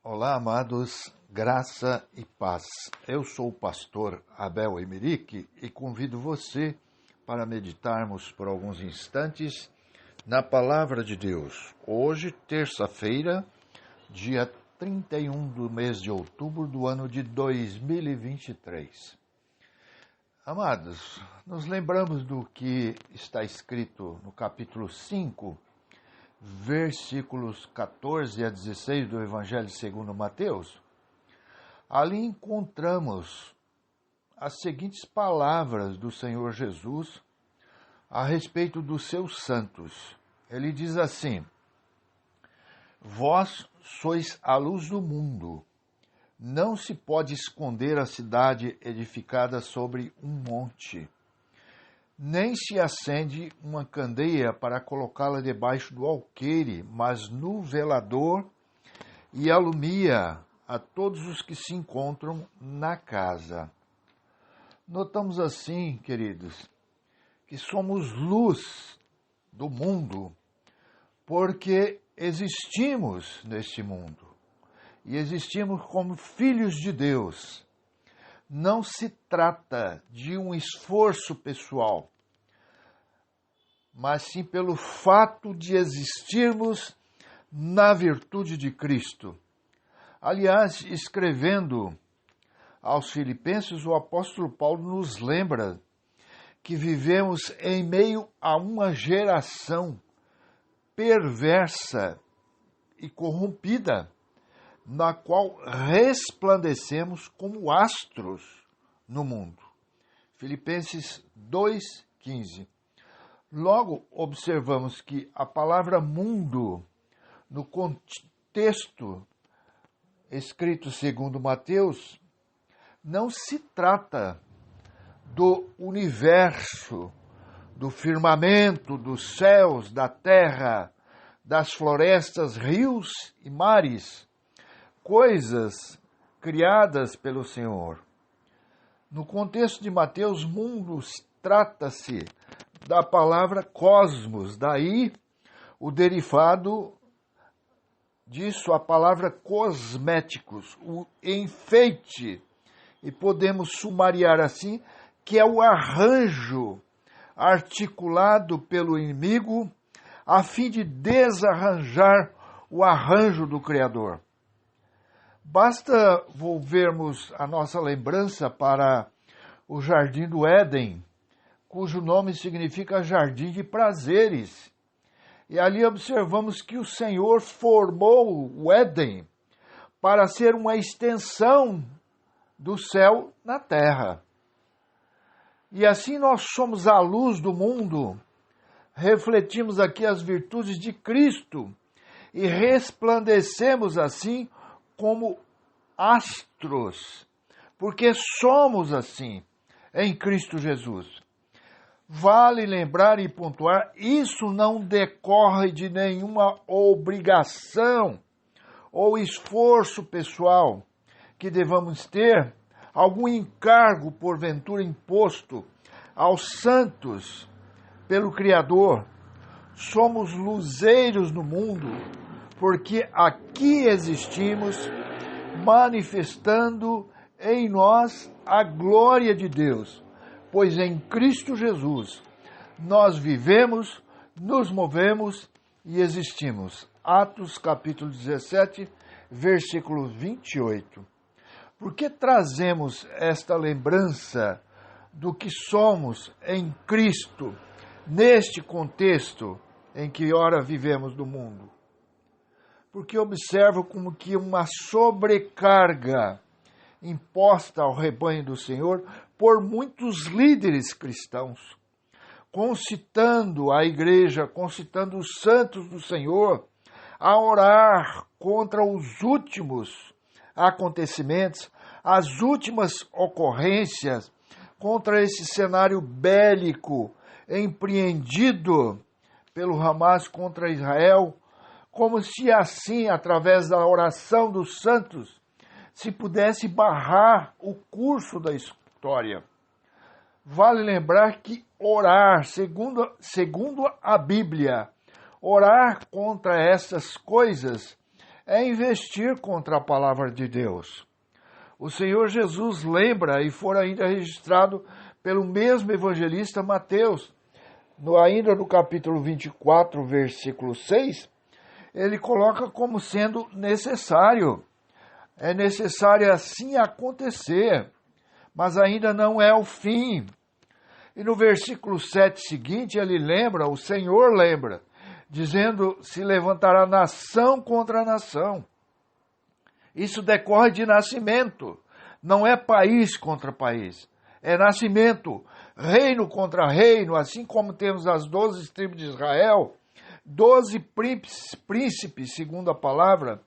Olá, amados, graça e paz. Eu sou o pastor Abel Emerick e convido você para meditarmos por alguns instantes na Palavra de Deus. Hoje, terça-feira, dia 31 do mês de outubro do ano de 2023. Amados, nos lembramos do que está escrito no capítulo 5, versículos 14 a 16 do Evangelho segundo Mateus. Ali encontramos as seguintes palavras do Senhor Jesus a respeito dos seus santos. Ele diz assim: Vós sois a luz do mundo. Não se pode esconder a cidade edificada sobre um monte. Nem se acende uma candeia para colocá-la debaixo do alqueire, mas no velador, e alumia a todos os que se encontram na casa. Notamos assim, queridos, que somos luz do mundo, porque existimos neste mundo, e existimos como filhos de Deus. Não se trata de um esforço pessoal, mas sim pelo fato de existirmos na virtude de Cristo. Aliás, escrevendo aos Filipenses, o apóstolo Paulo nos lembra que vivemos em meio a uma geração perversa e corrompida, na qual resplandecemos como astros no mundo. Filipenses 2,15. Logo, observamos que a palavra mundo, no contexto escrito segundo Mateus, não se trata do universo, do firmamento, dos céus, da terra, das florestas, rios e mares, coisas criadas pelo Senhor. No contexto de Mateus, mundo trata-se da palavra cosmos, daí o derivado disso, a palavra cosméticos, o enfeite, e podemos sumariar assim, que é o arranjo articulado pelo inimigo a fim de desarranjar o arranjo do Criador. Basta volvermos a nossa lembrança para o Jardim do Éden, cujo nome significa jardim de prazeres. E ali observamos que o Senhor formou o Éden para ser uma extensão do céu na terra. E assim nós somos a luz do mundo, refletimos aqui as virtudes de Cristo e resplandecemos assim como astros, porque somos assim em Cristo Jesus. Vale lembrar e pontuar, isso não decorre de nenhuma obrigação ou esforço pessoal que devamos ter, algum encargo porventura imposto aos santos pelo Criador. Somos luzeiros no mundo, porque aqui existimos manifestando em nós a glória de Deus, pois em Cristo Jesus nós vivemos, nos movemos e existimos. Atos capítulo 17, versículo 28. Por que trazemos esta lembrança do que somos em Cristo, neste contexto em que ora vivemos do mundo? Porque observo como que uma sobrecarga imposta ao rebanho do Senhor por muitos líderes cristãos, concitando a igreja, concitando os santos do Senhor a orar contra os últimos acontecimentos, as últimas ocorrências, contra esse cenário bélico empreendido pelo Hamas contra Israel, como se assim, através da oração dos santos, se pudesse barrar o curso da história. Vale lembrar que orar, segundo a Bíblia, orar contra essas coisas é investir contra a palavra de Deus. O Senhor Jesus lembra, e for ainda registrado pelo mesmo evangelista Mateus, ainda no capítulo 24, versículo 6, ele coloca como sendo necessário. É necessário assim acontecer, mas ainda não é o fim. E no versículo 7 seguinte, ele lembra, o Senhor lembra, dizendo, se levantará nação contra nação. Isso decorre de nascimento, não é país contra país, é nascimento, reino contra reino, assim como temos as 12 tribos de Israel, 12 príncipes, segundo a palavra,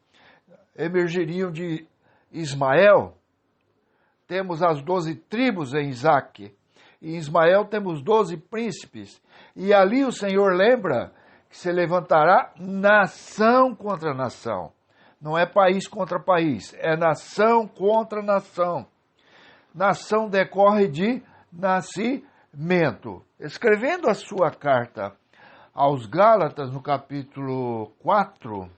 emergiriam de Ismael. Temos as 12 tribos em Isaque. Em Ismael temos 12 príncipes. E ali o Senhor lembra que se levantará nação contra nação. Não é país contra país, é nação contra nação. Nação decorre de nascimento. Escrevendo a sua carta aos Gálatas, no capítulo 4,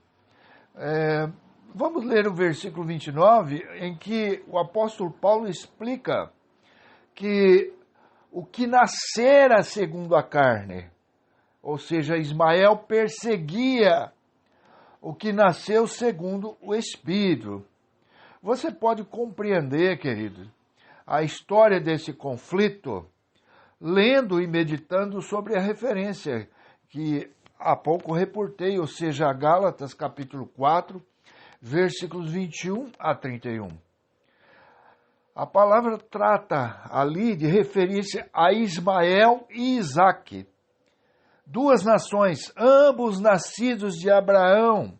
vamos ler o versículo 29, em que o apóstolo Paulo explica que o que nascera segundo a carne, ou seja, Ismael perseguia o que nasceu segundo o Espírito. Você pode compreender, querido, a história desse conflito lendo e meditando sobre a referência que há pouco reportei, ou seja, Gálatas capítulo 4, versículos 21 a 31. A palavra trata ali de referir-se a Ismael e Isaque, duas nações, ambos nascidos de Abraão,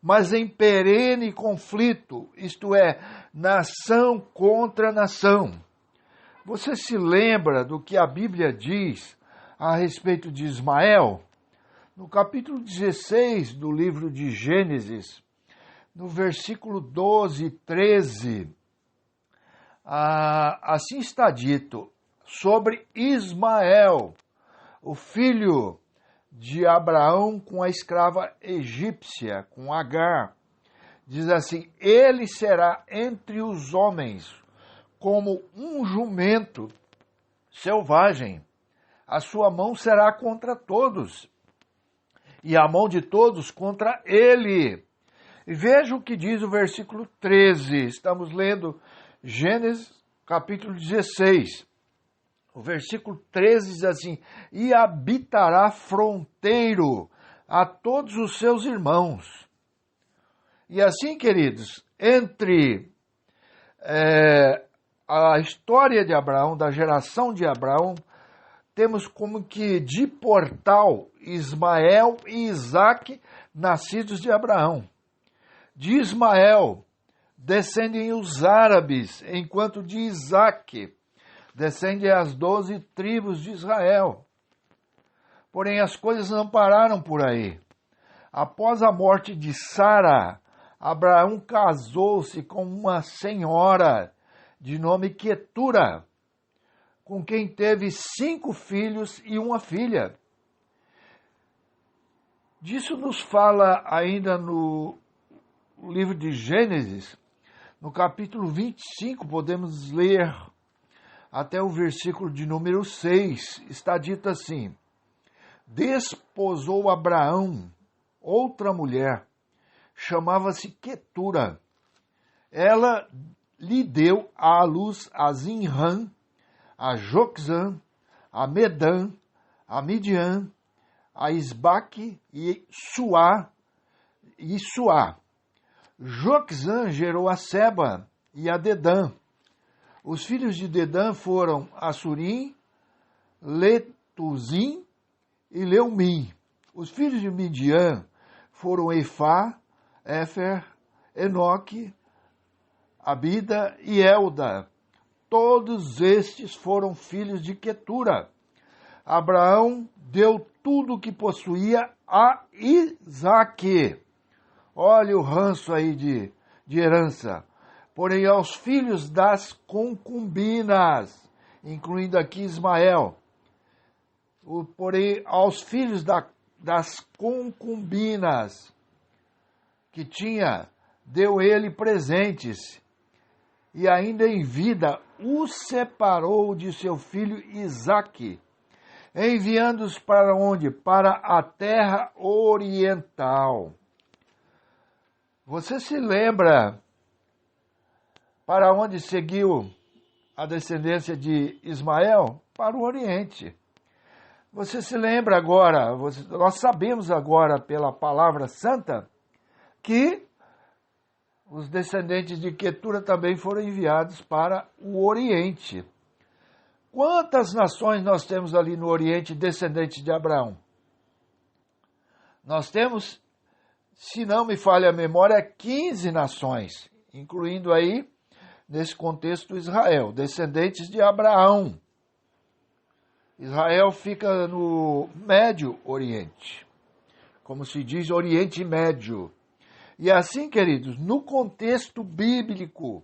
mas em perene conflito, isto é, nação contra nação. Você se lembra do que a Bíblia diz a respeito de Ismael? No capítulo 16 do livro de Gênesis, no versículo 12 e 13, assim está dito sobre Ismael, o filho de Abraão com a escrava egípcia, com Agar. Diz assim, ele será entre os homens como um jumento selvagem. A sua mão será contra todos, e a mão de todos contra ele. E veja o que diz o versículo 13. Estamos lendo Gênesis capítulo 16. O versículo 13 diz assim, e habitará fronteiro a todos os seus irmãos. E assim, queridos, entre a história de Abraão, da geração de Abraão, temos como que de portal Ismael e Isaque, nascidos de Abraão. De Ismael descendem os árabes, enquanto de Isaque descendem as 12 tribos de Israel. Porém, as coisas não pararam por aí. Após a morte de Sara, Abraão casou-se com uma senhora de nome Quetura, com quem teve 5 filhos e uma filha. Disso nos fala ainda no livro de Gênesis, no capítulo 25, podemos ler até o versículo de número 6. Está dito assim, desposou Abraão outra mulher, chamava-se Quetura. Ela lhe deu à luz a Zinrã, a Joxã, a Medã, a Midian, a Isbaque e Suá. Joxã gerou a Seba e a Dedã. Os filhos de Dedã foram Assurim, Letuzim e Leumim. Os filhos de Midian foram Efá, Éfer, Enoque, Abida e Elda. Todos estes foram filhos de Quetura. Abraão deu tudo o que possuía a Isaque. Olha o ranço aí de herança. Porém, aos filhos das concubinas, incluindo aqui Ismael. Porém, aos filhos das concubinas, que tinha, deu ele presentes, e ainda em vida o separou de seu filho Isaque, enviando-os para onde? Para a terra oriental. Você se lembra para onde seguiu a descendência de Ismael? Para o Oriente. Você se lembra agora, nós sabemos agora pela palavra santa, que os descendentes de Quetura também foram enviados para o Oriente. Quantas nações nós temos ali no Oriente descendentes de Abraão? Nós temos, se não me falha a memória, 15 nações, incluindo aí, nesse contexto, Israel, descendentes de Abraão. Israel fica no Médio Oriente, como se diz Oriente Médio. E assim, queridos, no contexto bíblico,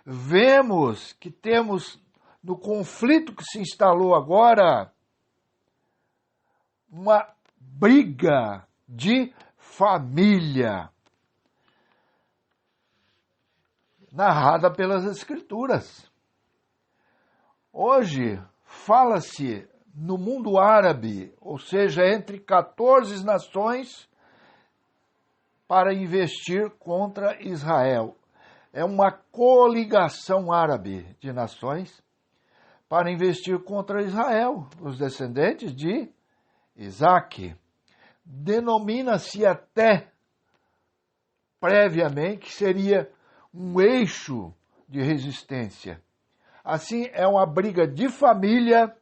vemos que temos, no conflito que se instalou agora, uma briga de família, narrada pelas Escrituras. Hoje, fala-se no mundo árabe, ou seja, entre 14 nações, para investir contra Israel. É uma coligação árabe de nações para investir contra Israel, os descendentes de Isaque. Denomina-se até, previamente, que seria um eixo de resistência. Assim, é uma briga de família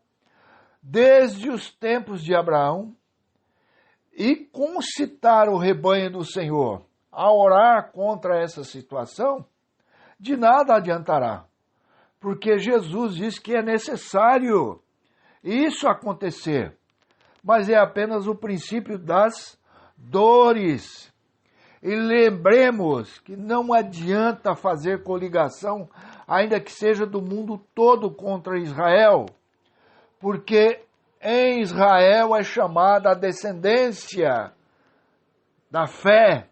desde os tempos de Abraão, e concitar o rebanho do Senhor a orar contra essa situação, de nada adiantará, porque Jesus diz que é necessário isso acontecer, mas é apenas o princípio das dores. E lembremos que não adianta fazer coligação, ainda que seja do mundo todo contra Israel, porque em Israel é chamada a descendência da fé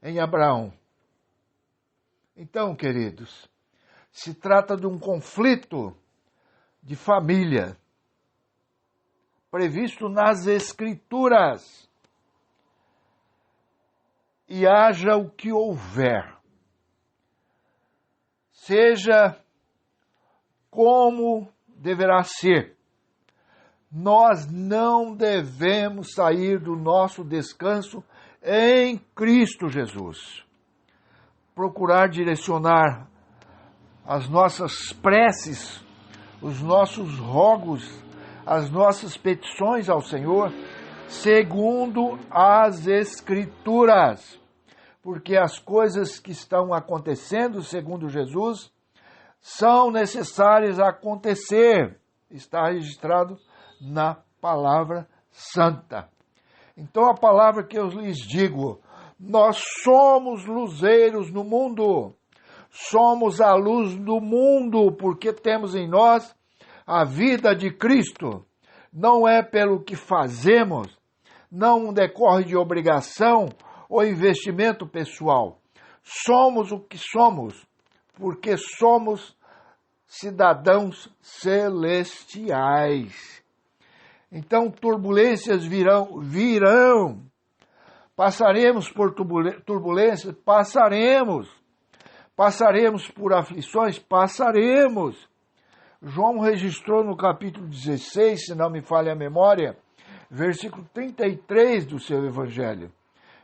em Abraão. Então, queridos, se trata de um conflito de família, previsto nas Escrituras. E haja o que houver, seja como deverá ser, nós não devemos sair do nosso descanso em Cristo Jesus. Procurar direcionar as nossas preces, os nossos rogos, as nossas petições ao Senhor, segundo as Escrituras, porque as coisas que estão acontecendo, segundo Jesus, são necessárias acontecer. Está registrado na palavra santa. Então a palavra que eu lhes digo, nós somos luzeiros no mundo, somos a luz do mundo, porque temos em nós a vida de Cristo. Não é pelo que fazemos, não decorre de obrigação ou investimento pessoal. Somos o que somos, porque somos cidadãos celestiais. Então, turbulências virão. Passaremos por turbulências? Passaremos. Passaremos por aflições? Passaremos. João registrou no capítulo 16, se não me falha a memória, versículo 33 do seu evangelho,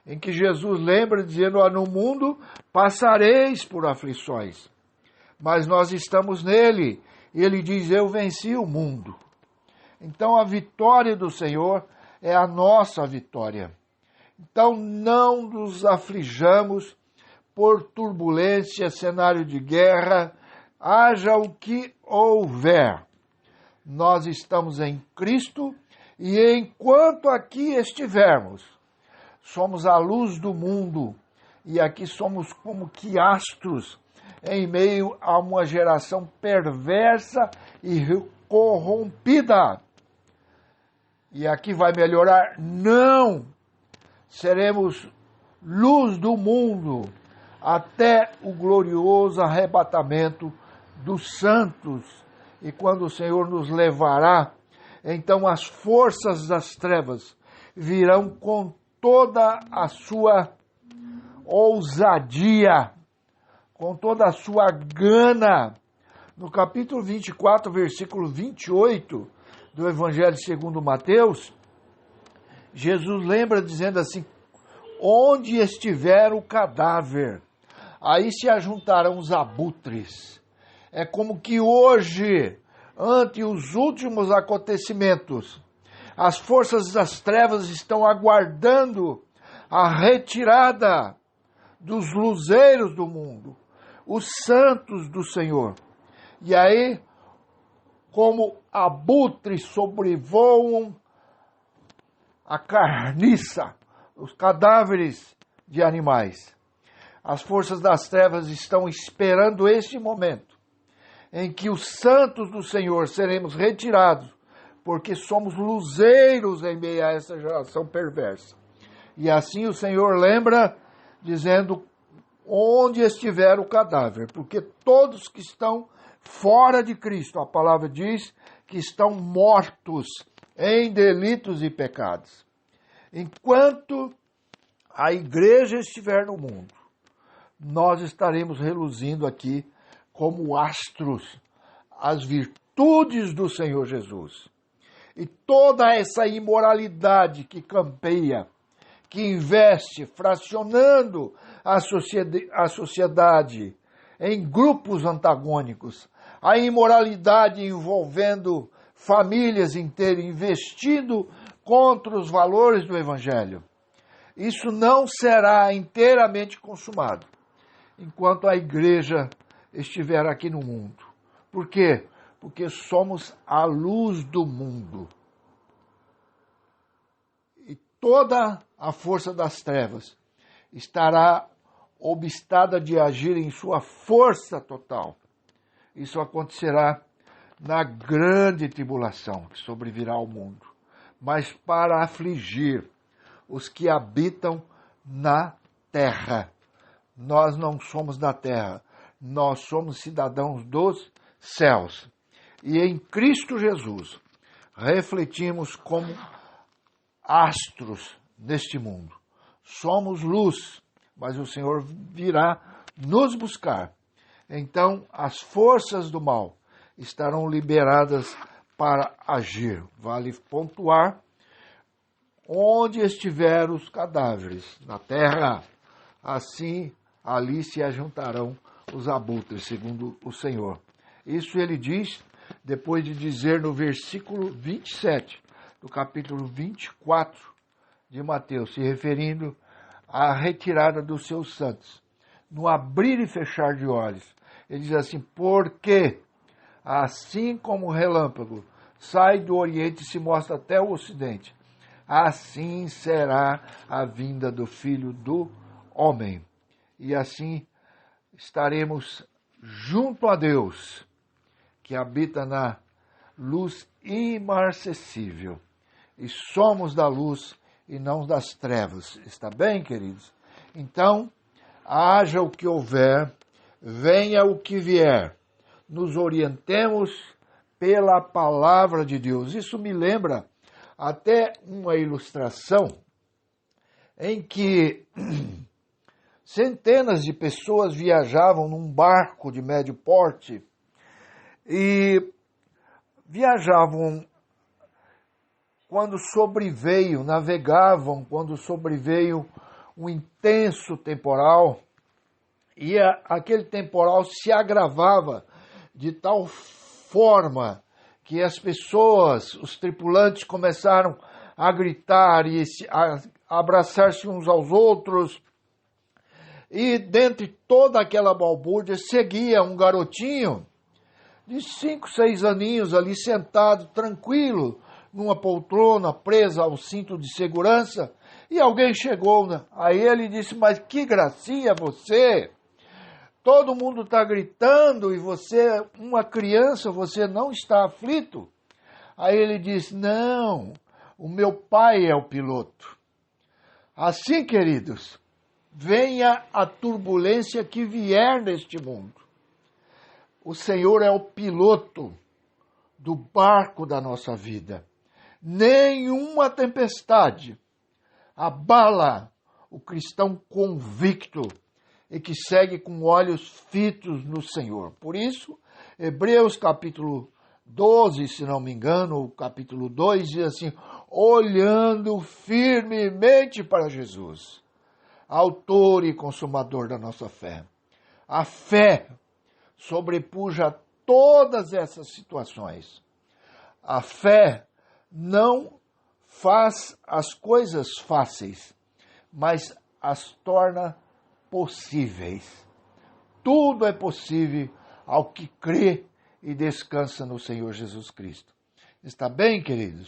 em que Jesus lembra dizendo, no mundo passareis por aflições, mas nós estamos nele. E ele diz, eu venci o mundo. Então a vitória do Senhor é a nossa vitória. Então não nos aflijamos por turbulência, cenário de guerra, haja o que houver. Nós estamos em Cristo e enquanto aqui estivermos, somos a luz do mundo e aqui somos como que astros em meio a uma geração perversa e corrompida. E aqui vai melhorar? Não! Seremos luz do mundo, até o glorioso arrebatamento dos santos. E quando o Senhor nos levará, então as forças das trevas virão com toda a sua ousadia, com toda a sua gana. No capítulo 24, versículo 28 do Evangelho segundo Mateus, Jesus lembra dizendo assim: onde estiver o cadáver, aí se ajuntarão os abutres. É como que hoje, ante os últimos acontecimentos, as forças das trevas estão aguardando a retirada dos luzeiros do mundo, os santos do Senhor. E aí, como abutres sobrevoam a carniça, os cadáveres de animais. As forças das trevas estão esperando este momento em que os santos do Senhor seremos retirados, porque somos luzeiros em meio a essa geração perversa. E assim o Senhor lembra, dizendo: onde estiver o cadáver, porque todos que estão fora de Cristo, a palavra diz que estão mortos em delitos e pecados. Enquanto a igreja estiver no mundo, nós estaremos reluzindo aqui como astros as virtudes do Senhor Jesus. E toda essa imoralidade que campeia, que investe, fracionando a sociedade em grupos antagônicos, a imoralidade envolvendo famílias inteiras, investindo contra os valores do Evangelho. Isso não será inteiramente consumado enquanto a igreja estiver aqui no mundo. Por quê? Porque somos a luz do mundo. E toda a força das trevas estará obstada de agir em sua força total. Isso acontecerá na grande tribulação que sobrevirá ao mundo, mas para afligir os que habitam na terra. Nós não somos da terra, nós somos cidadãos dos céus. E em Cristo Jesus refletimos como astros neste mundo. Somos luz, mas o Senhor virá nos buscar. Então as forças do mal estarão liberadas para agir. Vale pontuar: onde estiver os cadáveres na terra, assim ali se ajuntarão os abutres, segundo o Senhor. Isso ele diz depois de dizer no versículo 27 do capítulo 24 de Mateus, se referindo à retirada dos seus santos, no abrir e fechar de olhos. Ele diz assim: porque assim como o relâmpago sai do Oriente e se mostra até o Ocidente, assim será a vinda do Filho do Homem. E assim estaremos junto a Deus, que habita na luz imarcessível. E somos da luz e não das trevas. Está bem, queridos? Então, haja o que houver, venha o que vier, nos orientemos pela palavra de Deus. Isso me lembra até uma ilustração em que centenas de pessoas viajavam num barco de médio porte e viajavam navegavam quando sobreveio um intenso temporal, e aquele temporal se agravava de tal forma que as pessoas, os tripulantes, começaram a gritar e a abraçar-se uns aos outros. E dentre toda aquela balbúrdia seguia um garotinho de 5, 6 aninhos ali sentado, tranquilo, numa poltrona, presa ao cinto de segurança, e alguém chegou a ele e disse: mas que gracinha você! Todo mundo está gritando e você, uma criança, você não está aflito? Aí ele disse: não, o meu pai é o piloto. Assim, queridos, venha a turbulência que vier neste mundo. O Senhor é o piloto do barco da nossa vida. Nenhuma tempestade abala o cristão convicto e que segue com olhos fitos no Senhor. Por isso, Hebreus capítulo 12, se não me engano, o capítulo 2, diz assim: olhando firmemente para Jesus, autor e consumador da nossa fé. A fé sobrepuja todas essas situações. A fé não faz as coisas fáceis, mas as torna possíveis. Tudo é possível ao que crê e descansa no Senhor Jesus Cristo. Está bem, queridos?